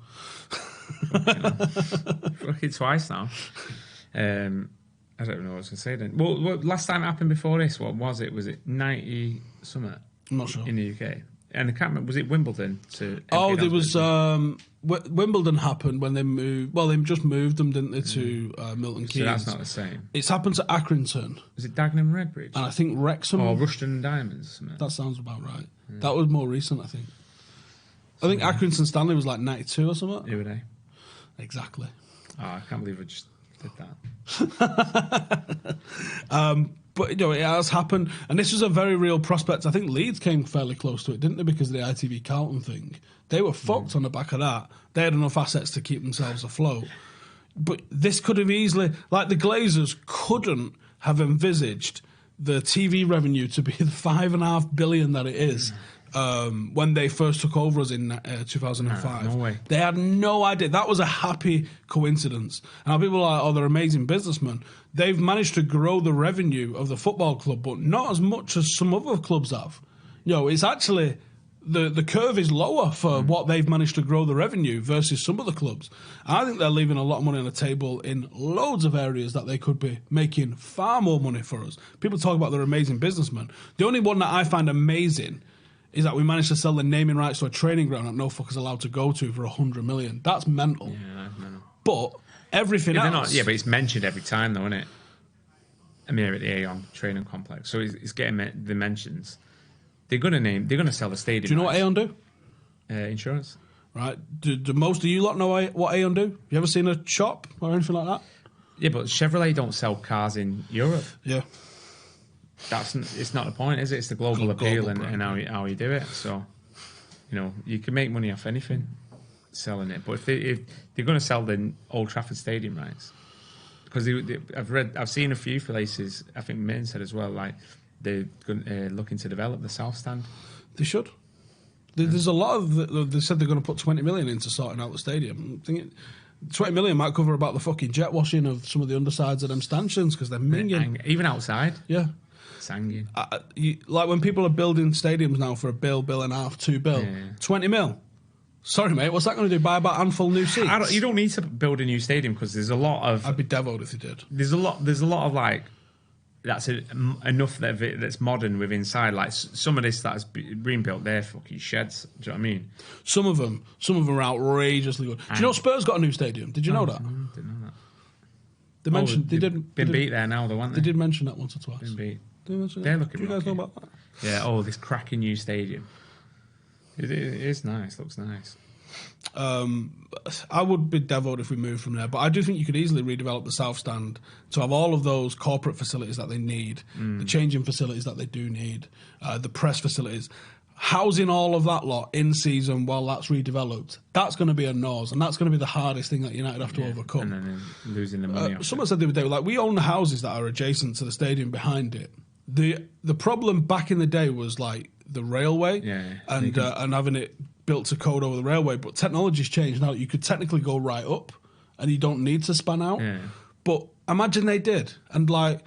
Fucking twice now. I don't know what I was going to say then. Well, last time it happened before this, what was it? Was it 90 something? I'm not sure. In the UK. And I can't remember, was it Wimbledon? There was... Wimbledon happened when they moved... Well, they just moved them, didn't they, to Milton Keynes. So that's not the same. It's happened to Accrington. Was it Dagenham and Redbridge? And I think Wrexham... Or Rushden and Diamonds. Something. That sounds about right. Yeah. That was more recent, I think. I think Accrington Stanley was like 92 or something. Who were they? Exactly. Oh, I can't believe I just did that. But, it has happened. And this was a very real prospect. I think Leeds came fairly close to it, didn't they, because of the ITV Carlton thing. They were fucked on the back of that. They had enough assets to keep themselves afloat. But this could have easily... Like, the Glazers couldn't have envisaged the TV revenue to be the $5.5 billion that it is when they first took over us in 2005. No way. They had no idea. That was a happy coincidence. And now people are like, they're amazing businessmen. They've managed to grow the revenue of the football club, but not as much as some other clubs have. It's actually... The curve is lower for what they've managed to grow the revenue versus some of the clubs. I think they're leaving a lot of money on the table in loads of areas that they could be making far more money for us. People talk about they're amazing businessmen. The only one that I find amazing is that we managed to sell the naming rights to a training ground that no fucker's allowed to go to for $100 million. That's mental. Yeah, that's mental. But everything else... but it's mentioned every time, though, isn't it? I mean, at the Aon training complex. So it's getting the mentions. They're going to sell the stadium. Do you know what Aon do? Insurance. Right. Do most of you lot know what Aon do? You ever seen a shop or anything like that? Yeah, but Chevrolet don't sell cars in Europe. Yeah. It's not the point, is it? It's the global appeal and how you do it. So, you can make money off anything selling it. But if they're going to sell the Old Trafford Stadium rights, because I've seen a few places. I think Maine said as well, like. They're looking to develop the South Stand. They should. There's a lot of... They said they're going to put 20 million into sorting out the stadium. I'm thinking 20 million might cover about the fucking jet washing of some of the undersides of them stanchions because they're minging. Even outside? Yeah. It's hanging. Like when people are building stadiums now for $1 bill and a half, $2 bill, 20 mil. Sorry, mate, what's that going to do? Buy about a handful of new seats? You don't need to build a new stadium because there's a lot of... I'd be devoed if you did. There's a lot of like... That's enough that's modern with inside. Like some of this that's been built, they're fucking sheds. Do you know what I mean? Some of them are outrageously good. Do you know Spurs got a new stadium? Did you know that? No, I didn't know that. They mentioned they did. Been beat there now, though, weren't they? They did mention that once or twice. Been beat. Did they mention they're that? looking. Do you guys know about that? Yeah. This cracking new stadium. It is nice. Looks nice. I would be devoted if we moved from there, but I do think you could easily redevelop the South Stand to have all of those corporate facilities that they need, the changing facilities that they do need, the press facilities, housing all of that lot in season while that's redeveloped. That's going to be a nose, and that's going to be the hardest thing that United have to overcome. And then losing the money. Someone said the other day, like, we own the houses that are adjacent to the stadium behind it. The problem back in the day was like the railway and having it built to code over the railway, but technology's changed now. You could technically go right up and you don't need to span out. Yeah. But imagine they did. And like,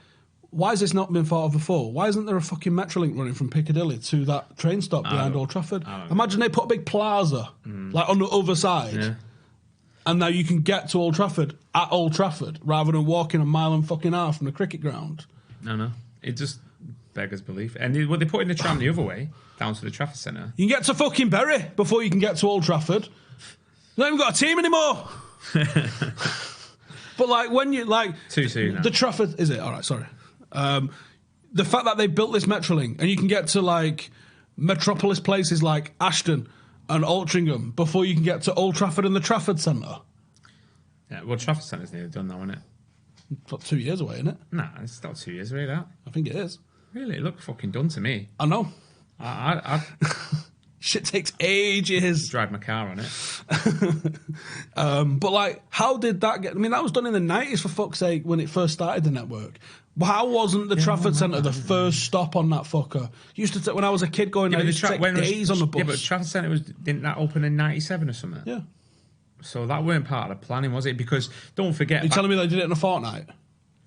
why has this not been thought of before? Why isn't there a fucking Metrolink running from Piccadilly to that train stop behind Old Trafford? Imagine they put a big plaza like on the other side. And now you can get to Old Trafford at Old Trafford rather than walking a mile and fucking half from the cricket ground. No. It just beggars belief. And they put in the tram the other way, down to the Trafford Centre. You can get to fucking Bury before you can get to Old Trafford. You haven't even got a team anymore. But like when you like... Too soon now. The Trafford... Is it? All right, sorry. The fact that they built this Metrolink and you can get to like metropolis places like Ashton and Altrincham before you can get to Old Trafford and the Trafford Centre. Yeah, well, Trafford Centre's nearly done now, isn't it? It's about 2 years away, isn't it? Nah, it's not 2 years away, that. I think it is. Really? It looked fucking done to me. I know. I Shit takes ages. Drive my car on it. But like, how did that get... I mean, that was done in the 90s, for fuck's sake, when it first started the network. How wasn't the Trafford Centre the first stop on that fucker? Used to when I was a kid going there, it used to take days on the bus. Yeah, but Trafford Centre didn't that open in 97 or something? Yeah. So that weren't part of the planning, was it? Because don't forget... You're telling me they did it in a fortnight?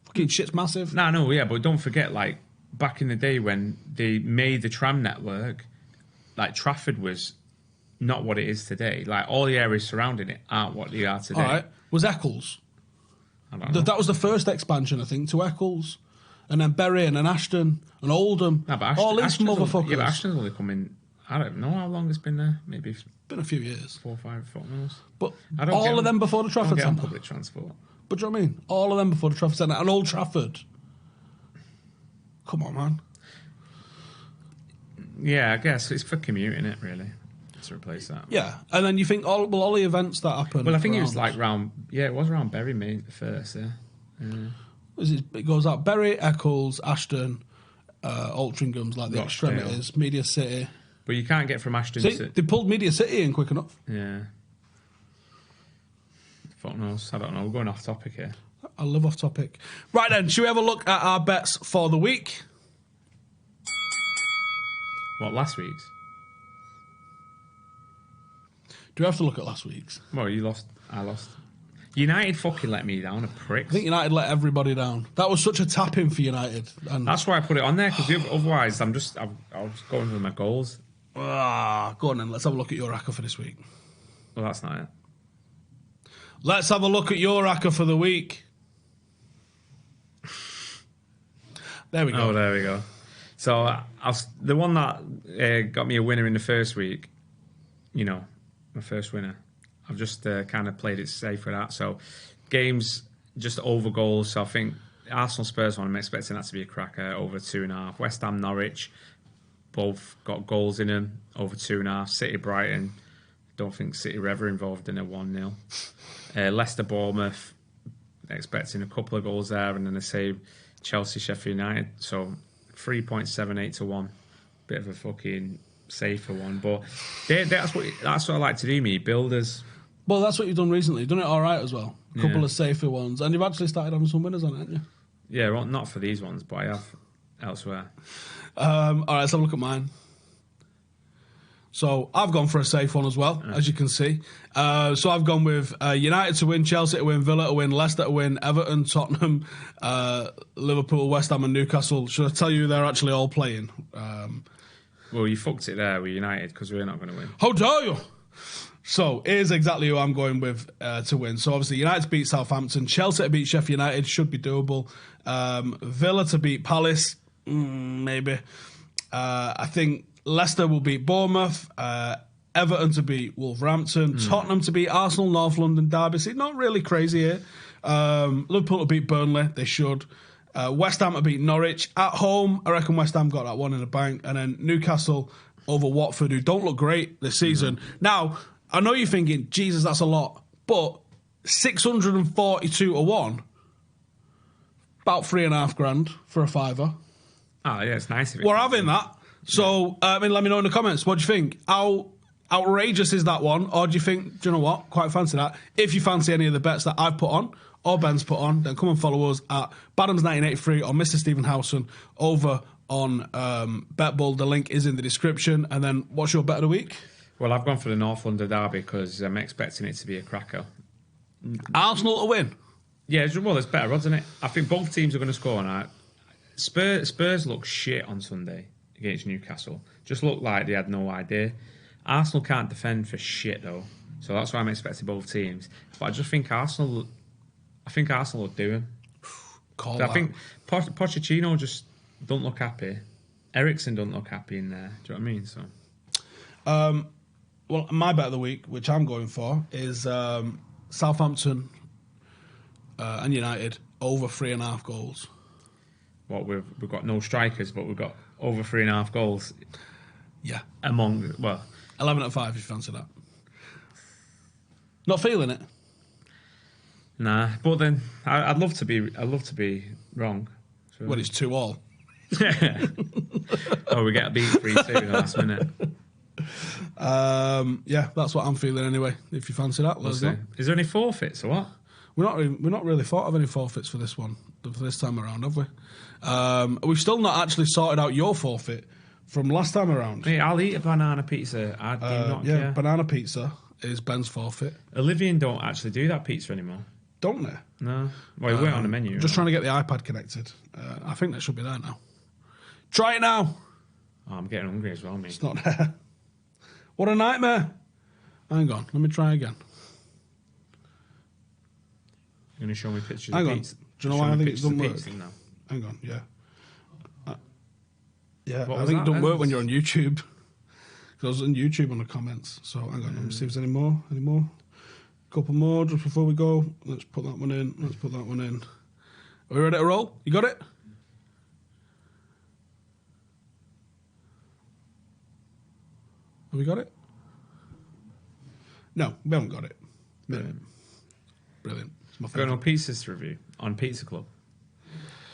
Fucking shit's massive. No, yeah, but don't forget, like, back in the day when they made the tram network, like, Trafford was not what it is today. Like, all the areas surrounding it aren't what they are today. All right. Was Eccles? I don't know. That was the first expansion, I think, to Eccles. And then Bury and then Ashton and Oldham. No, but all these Ashton's motherfuckers. Yeah, but Ashton's only come in... I don't know how long it's been there. Maybe... Been a few years. 4 or 5 months. But all of them before the Trafford Centre. Centre. Public transport. But do you know what I mean? All of them before the Trafford Centre. And Old Trafford. Come on, man. Yeah, I guess it's for commuting it, really, to replace that. Yeah. And then you think all the events that happened. Well, I think it was like round... Yeah, it was around Bury, mate, first, yeah. It goes out Bury, Eccles, Ashton, Altringham's, like the Rochdale. extremities, Media City. But you can't get from Ashton See, to... they pulled Media City in quick enough. Yeah. Fuck knows. I don't know. We're going off topic here. I love off topic. Right then, should we have a look at our bets for the week? What, last week's? Do we have to look at last week's? Well, you lost. I lost. United fucking let me down, a prick. I think United let everybody down. That was such a tap-in for United. And That's why I put it on there, because otherwise I was going with my goals. go on then, let's have a look at your ACCA for this week. Well, that's not it. Let's have a look at your ACCA for the week. There we go. Oh, there we go. So the one that got me a winner in the first week, you know, my first winner, I've just kind of played it safe with that. So games just over goals. So I think Arsenal Spurs one, I'm expecting that to be a cracker, over 2.5. West Ham Norwich, both got goals in them, over 2.5. City Brighton, don't think City were ever involved in a 1-0. Leicester Bournemouth, expecting a couple of goals there, and then the same Chelsea Sheffield United. So 3.78 to 1. Bit of a fucking safer one, but that's what I like to do, me builders. Well, that's what you've done recently. You've done it all right as well. A couple Yeah. of safer ones. And you've actually started having some winners on it, haven't you? Yeah, well, not for these ones, but I have elsewhere. All right, let's have a look at mine. So I've gone for a safe one as well, as you can see. So I've gone with United to win, Chelsea to win, Villa to win, Leicester to win, Everton, Tottenham, Liverpool, West Ham and Newcastle. Should I tell you they're actually all playing? Well, you fucked it there with United because we're not going to win. How dare you? So here's exactly who I'm going with to win. So obviously United to beat Southampton, Chelsea to beat Sheffield United, should be doable. Villa to beat Palace, maybe. I think Leicester will beat Bournemouth, Everton to beat Wolverhampton, Tottenham to beat Arsenal, North London Derby. See, not really crazy here. Liverpool to beat Burnley, they should. West Ham to beat Norwich. At home, I reckon West Ham got that one in the bank. And then Newcastle over Watford, who don't look great this season. Now, I know you're thinking, Jesus, that's a lot. But 642 to 1, about $3,500 for a fiver. Oh, yeah, it's nice. We're having that. So, let me know in the comments. What do you think? How outrageous is that one? Or do you think, do you know what? Quite fancy that. If you fancy any of the bets that I've put on or Ben's put on, then come and follow us at Badhams1983 or Mr. Stephen Howson over on BETBULL. The link is in the description. And then what's your bet of the week? Well, I've gone for the North London Derby because I'm expecting it to be a cracker. Arsenal to win. Yeah, well, there's better odds, isn't it? I think both teams are going to score on that. Spurs look shit on Sunday against Newcastle. Just looked like they had no idea. Arsenal can't defend for shit, though. So that's why I'm expecting both teams. But I just think Arsenal will do him. I think Pochettino just don't look happy. Eriksen don't look happy in there. Do you know what I mean? So, well, my bet of the week, which I'm going for, is Southampton and United over 3.5 goals. What we've got no strikers, but we've got over 3.5 goals. Yeah, 11-5 if you fancy that. Not feeling it. Nah, but then I'd love to be wrong. So. Well, it's 2-2. Oh, we get beat 3-2 in the last minute. Yeah, that's what I'm feeling anyway. If you fancy that, let us know. Is there any forfeits or what? We're not really thought of any forfeits for this one, for this time around, have we? We've still not actually sorted out your forfeit from last time around. Hey, I'll eat a banana pizza. I do not care. Banana pizza is Ben's forfeit. Olivian don't actually do that pizza anymore. Don't they? No. Well, it weren't on the menu. Just trying to get the iPad connected. I think that should be there now. Try it now. Oh, I'm getting hungry as well, mate. It's not there. What a nightmare. Hang on, let me try again. You're going to show me pictures Hang of on. pizza? Do you know why I think it doesn't work? Now. Hang on, yeah. Yeah, What I was think that it don't then? work when you're on YouTube. Because I was on YouTube on the comments. So hang on, let me see if there's any more. Any more? Couple more just before we go. Let's put that one in. Let's put that one in. Are we ready to roll? You got it? Have we got it? No, we haven't got it. Brilliant. It's my Going favourite. on pizzas to review on Pizza Club.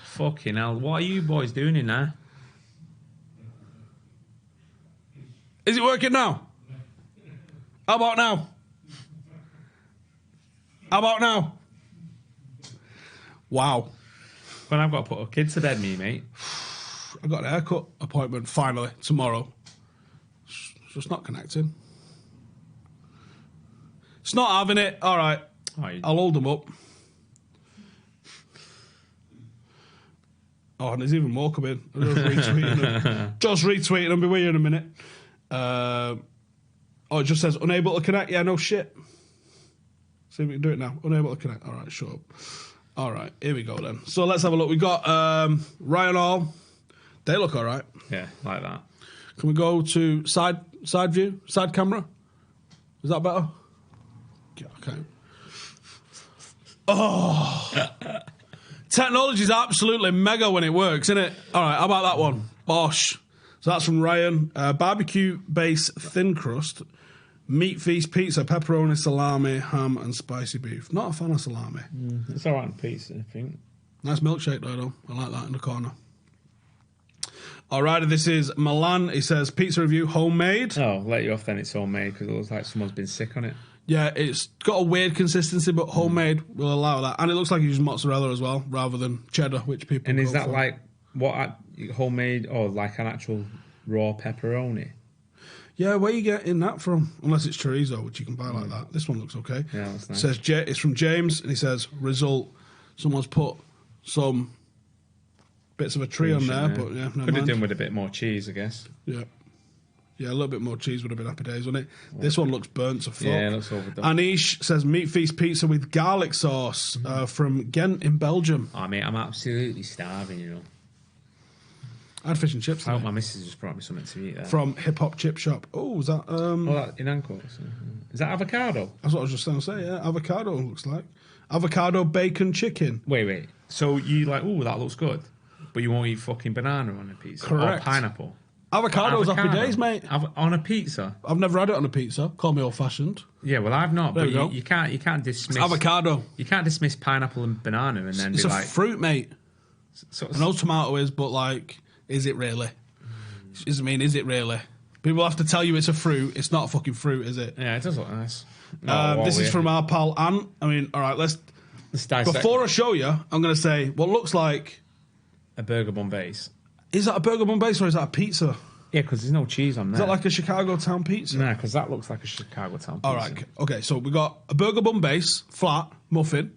Fucking hell, what are you boys doing in there? Is it working now? How about now? How about now? Wow. When I've got to put a kid to bed, me, mate. I've got an haircut appointment finally tomorrow. It's just not connecting. It's not having it. All right. I'll hold them up. Oh, and there's even more coming. I'm just retweeting them. Just retweeting them. Be with you in a minute. It just says unable to connect. Yeah, no shit. See if we can do it now. Unable to connect. All right, shut up. All right, here we go then. So let's have a look. We got Ryan Hall. They look all right. Yeah, like that. Can we go to side view, side camera? Is that better? Yeah, okay. Oh, technology's absolutely mega when it works, isn't it? All right, how about that one? Bosh. So that's from Ryan. Barbecue base thin crust, meat feast pizza, pepperoni, salami, ham, and spicy beef. Not a fan of salami. It's all right on pizza, I think. Nice milkshake though. I like that in the corner. All right, this is Milan. He says pizza review homemade. Oh, let you off then. It's homemade because it looks like someone's been sick on it. Yeah, it's got a weird consistency, but homemade will allow that. And it looks like you use mozzarella as well, rather than cheddar, which people. And is go that for. like homemade or like an actual raw pepperoni? Yeah, where are you getting that from? Unless it's chorizo, which you can buy like that. This one looks okay. Yeah, that's nice. It says it's from James, and he says result. Someone's put some bits of a tree on there, but yeah, never could have mind. done with a bit more cheese, I guess. Yeah. Yeah, a little bit more cheese would have been happy days, wouldn't it? This one looks burnt to fuck. Yeah, it looks overdone. Anish says meat feast pizza with garlic sauce from Ghent in Belgium. Oh, mate, I'm absolutely starving, you know. I had fish and chips I hope today. my missus just brought me something to eat there. From Hip Hop Chip Shop. Oh, is that... that in Ancos. Is that avocado? That's what I was just going to say, yeah. Avocado looks like. Avocado bacon chicken. Wait. So you like, oh, that looks good. But you won't eat fucking banana on a pizza? Correct. Or pineapple? Avocado's happy Avocado? days, mate. On a pizza? I've never had it on a pizza. Call me old-fashioned. Yeah, well, I've not. There But we go. you can't dismiss... Avocado. You can't dismiss pineapple and banana and then It's be a like... fruit, mate. So, I know tomato is, but, like, is it really? Is it really? People have to tell you it's a fruit. It's not a fucking fruit, is it? yeah, it does look nice. This is from our pal Ant. I mean, all right, let's dissect before I show you, I'm going to say what looks like... a burger bun base. Is that a burger bun base or is that a pizza? Yeah, because there's no cheese on there. Is that like a Chicago town pizza? No, because that looks like a Chicago town pizza. All right, okay, so we got a burger bun base, flat, muffin.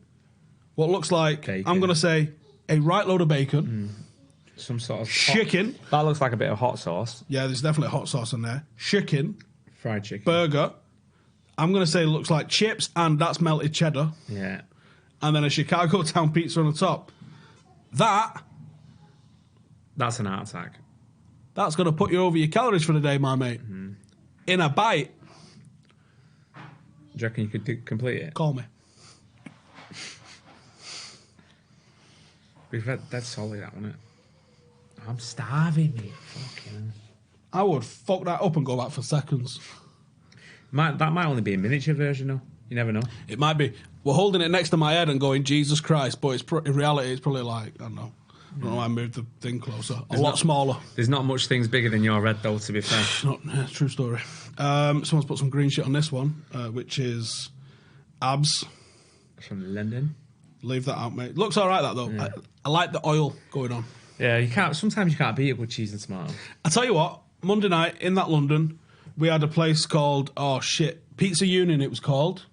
What looks like, Bacon. I'm going to say, a right load of bacon. Some sort of... Chicken. That looks like a bit of hot sauce. Yeah, there's definitely hot sauce in there. Chicken. Fried chicken. Burger. I'm going to say it looks like chips and that's melted cheddar. Yeah. And then a Chicago town pizza on the top. That's an heart attack. That's going to put you over your calories for the day, my mate. In a bite. Do you reckon you could complete it? Call me. That's solid, that, wasn't it? I'm starving, mate. Fucking hell. I would fuck that up and go back for seconds. That might only be a miniature version, though. You never know. It might be. We're holding it next to my head and going, Jesus Christ, but in reality, it's probably like, I don't know. I don't know why I moved the thing closer. A lot smaller. There's not much things bigger than your red, though, to be fair. True story. Someone's put some green shit on this one, which is abs. From London. Leave that out, mate. Looks all right, that, though. Yeah. I like the oil going on. Yeah, sometimes you can't beat it with cheese and tomato. I tell you what, Monday night in that London, we had a place called, Pizza Union, it was called.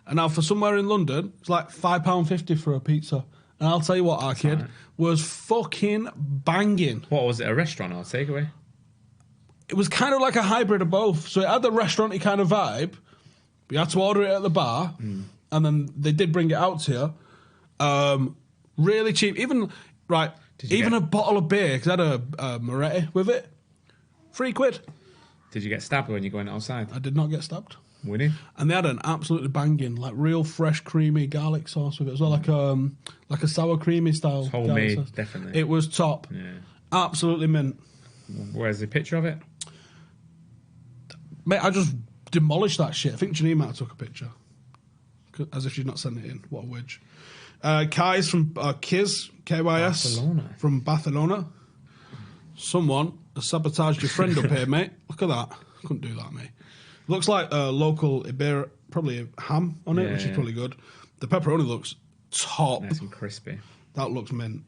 And now for somewhere in London, it's like £5.50 for a pizza. And I'll tell you what, our kid was fucking banging. What was it, a restaurant or a takeaway? It was kind of like a hybrid of both. So it had the restaurant-y kind of vibe. But you had to order it at the bar. And then they did bring it out to you. Really cheap. Even a bottle of beer, because I had a Moretti with it. £3. Did you get stabbed when you went outside? I did not get stabbed. Winning. And they had an absolutely banging, like real fresh, creamy garlic sauce with it as well, like a sour creamy style. It's homemade, definitely. It was top. Yeah. Absolutely mint. Where's the picture of it? Mate, I just demolished that shit. I think Janine might have took a picture. As if she's not sent it in. What a wedge. Kai's from Kiz, KYS. Barcelona. From Barcelona. Someone has sabotaged your friend up here, mate. Look at that. Couldn't do that, mate. Looks like a local Iberia, probably a ham on it, which is probably good. The pepperoni looks top. Nice and crispy. That looks mint.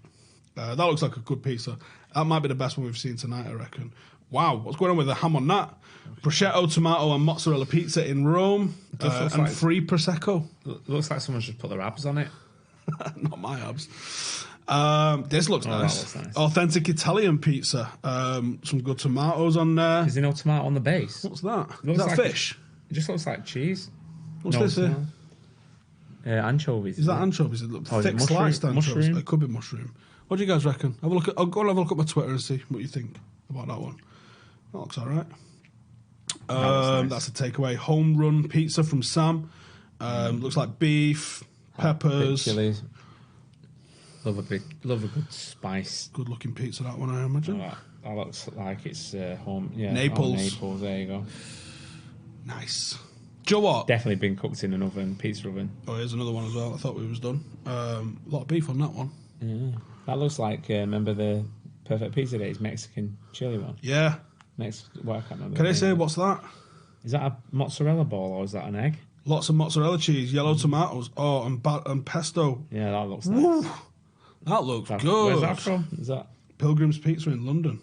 That looks like a good pizza. That might be the best one we've seen tonight, I reckon. Wow, what's going on with the ham on that? Prosciutto, tomato, and mozzarella pizza in Rome, and free Prosecco. Looks like someone's just put their abs on it. Not my abs. This looks nice. That looks nice. Authentic Italian pizza. Some good tomatoes on there. Is there no tomato on the base? What's that? Is Looks that like fish? It just looks like cheese. What's this here? Anchovies. Is that anchovies? It looks is thick it mushroom? sliced anchovies. Mushroom? It could be mushroom. What do you guys reckon? I'll go and have a look at my Twitter and see what you think about that one. That looks all right. Nice. That's a takeaway. Home run pizza from Sam. Looks like beef, peppers. Chilies. Love a good spice. Good looking pizza, that one, I imagine. That looks like it's home. Yeah, Naples. Naples. There you go. Nice. Do you know what? Definitely been cooked in an oven, pizza oven. Oh, here's another one as well. I thought we was done. A lot of beef on that one. Yeah. That looks like remember the Perfect Pizza Days Mexican chili one. Yeah. I can't remember. Can I say what's that? Is that a mozzarella ball or is that an egg? Lots of mozzarella cheese, yellow tomatoes, and pesto. Yeah, that looks nice. Woo. That looks good. Where's that from? Is that Pilgrim's Pizza in London?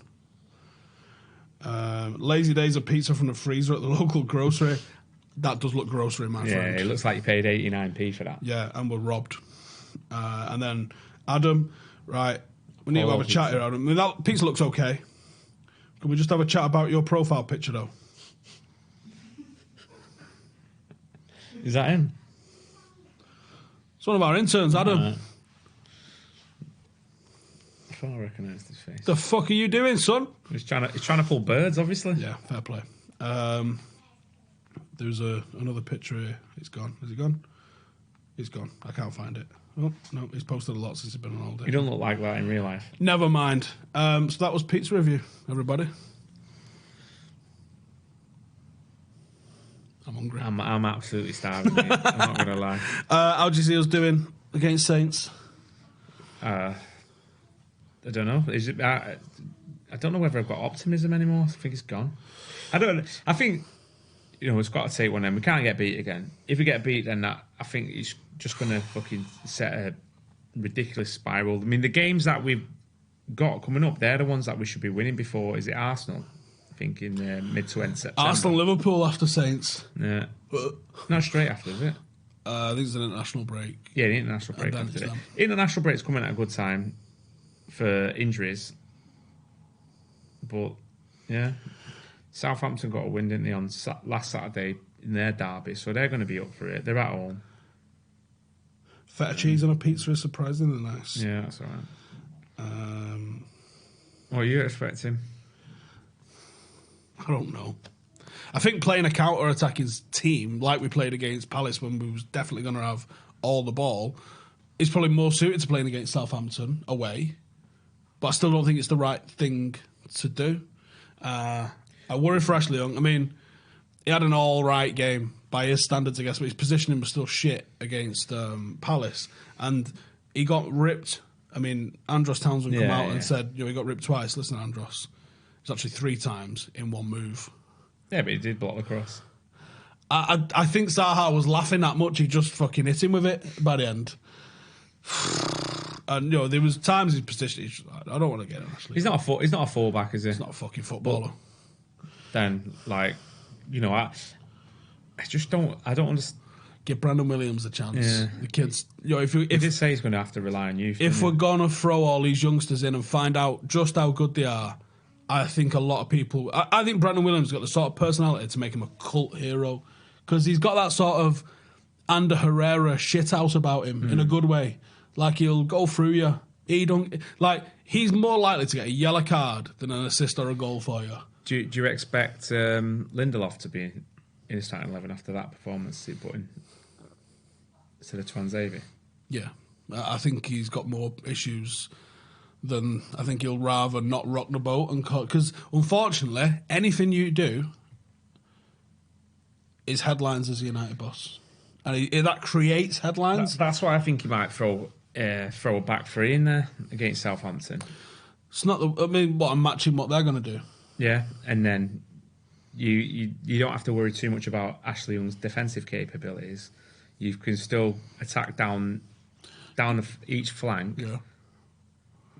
Lazy Days of pizza from the freezer at the local grocery. That does look grocery, my friend. Yeah, it looks like you paid 89p for that. Yeah, and we're robbed. And then Adam, right, we need to have a chat here, Adam. I mean, that pizza looks okay. Can we just have a chat about your profile picture, though? Is that him? It's one of our interns, Adam. I thought I recognised his face. The fuck are you doing, son? He's trying to pull birds, obviously. Yeah, fair play. There's another picture here. It's gone. Is it gone? It's gone. I can't find it. Oh, no, he's posted a lot since he's been on all day. You don't look like that in real life. Never mind. So that was pizza review, everybody. I'm hungry. I'm absolutely starving, mate. I'm not going to lie. How do you see us doing against Saints? I don't know. Is it? I don't know whether I've got optimism anymore. I think it's gone. I think it's got to take one. Then we can't get beat again. If we get beat, then I think it's just going to fucking set a ridiculous spiral. I mean, the games that we've got coming up, they're the ones that we should be winning before. Is it Arsenal? I think in mid to end September. Arsenal, Liverpool after Saints. Yeah. Not straight after, is it? I think it's an international break. Yeah, the international break after it. International break's coming at a good time for injuries. But, yeah. Southampton got a win, didn't they, on last Saturday in their derby, so they're going to be up for it. They're at home. Feta cheese on a pizza is surprisingly nice. Yeah, that's all right. What are you expecting? I don't know. I think playing a counter-attacking team like we played against Palace when we was definitely going to have all the ball is probably more suited to playing against Southampton away. But I still don't think it's the right thing to do. I worry for Ashley Young. I mean, he had an all-right game by his standards, I guess, but his positioning was still shit against Palace. And he got ripped. I mean, Andros Townsend come out and said, he got ripped twice. Listen, Andros. It's actually 3 times in one move. Yeah, but he did block the cross. I think Zaha was laughing that much, he just fucking hit him with it by the end. And, there was times his position, I don't want to get him, actually. He's not a fullback, is he? He's not a fucking footballer. But then, I just don't. I don't understand. Give Brandon Williams a chance. Yeah. The kids, if He did say he's going to have to rely on youth. If we're gonna throw all these youngsters in and find out just how good they are, I think a lot of people. I think Brandon Williams has got the sort of personality to make him a cult hero because he's got that sort of Ander Herrera shithouse about him in a good way. Like he'll go through you. He's more likely to get a yellow card than an assist or a goal for you. Do you expect Lindelof to be in his starting 11 after that performance he put in instead of Tuanzebe? Yeah, I think he's got more issues than I think he'll rather not rock the boat and because unfortunately anything you do is headlines as a United boss, and that creates headlines. That's why I think he might throw a back three in there against Southampton. It's not. I'm matching what they're going to do. Yeah, and then you don't have to worry too much about Ashley Young's defensive capabilities. You can still attack down each flank. Yeah.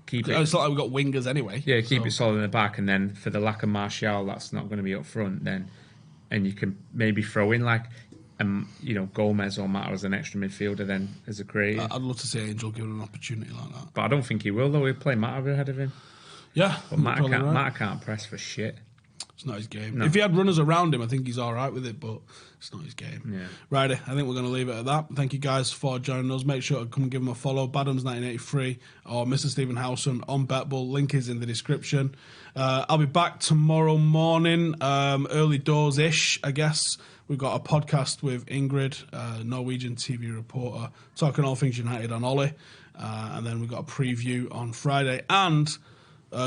Keep it. It's not like we've got wingers anyway. Yeah, keep it solid in the back, and then for the lack of Martial, that's not going to be up front. Then, and you can maybe throw in Gomez or Mata as an extra midfielder then as a creator. I'd love to see Angel given an opportunity like that. But I don't think he will, though. He'll play Mata ahead of him. Yeah. But Mata can't press for shit. It's not his game. No. If he had runners around him, I think he's all right with it, but it's not his game. Yeah. Righty, I think we're going to leave it at that. Thank you guys for joining us. Make sure to come give him a follow. Badams1983 or Mr. Stephen Howson on BETBULL. Link is in the description. I'll be back tomorrow morning, early doors-ish, I guess. We've got a podcast with Ingrid, Norwegian TV reporter, talking all things United on Ollie. And then we've got a preview on Friday. And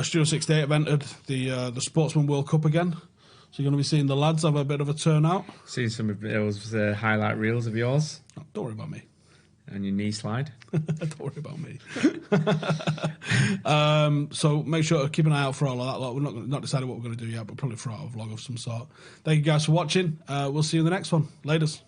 Studio 68 have entered the Sportsman World Cup again. So you're going to be seeing the lads have a bit of a turnout. Seeing some of those highlight reels of yours. Oh, don't worry about me. And your knee slide. Don't worry about me. So make sure to keep an eye out for all of that. Like, we're not decided what we're going to do yet, but probably throw out a vlog of some sort. Thank you guys for watching. We'll see you in the next one. Laters.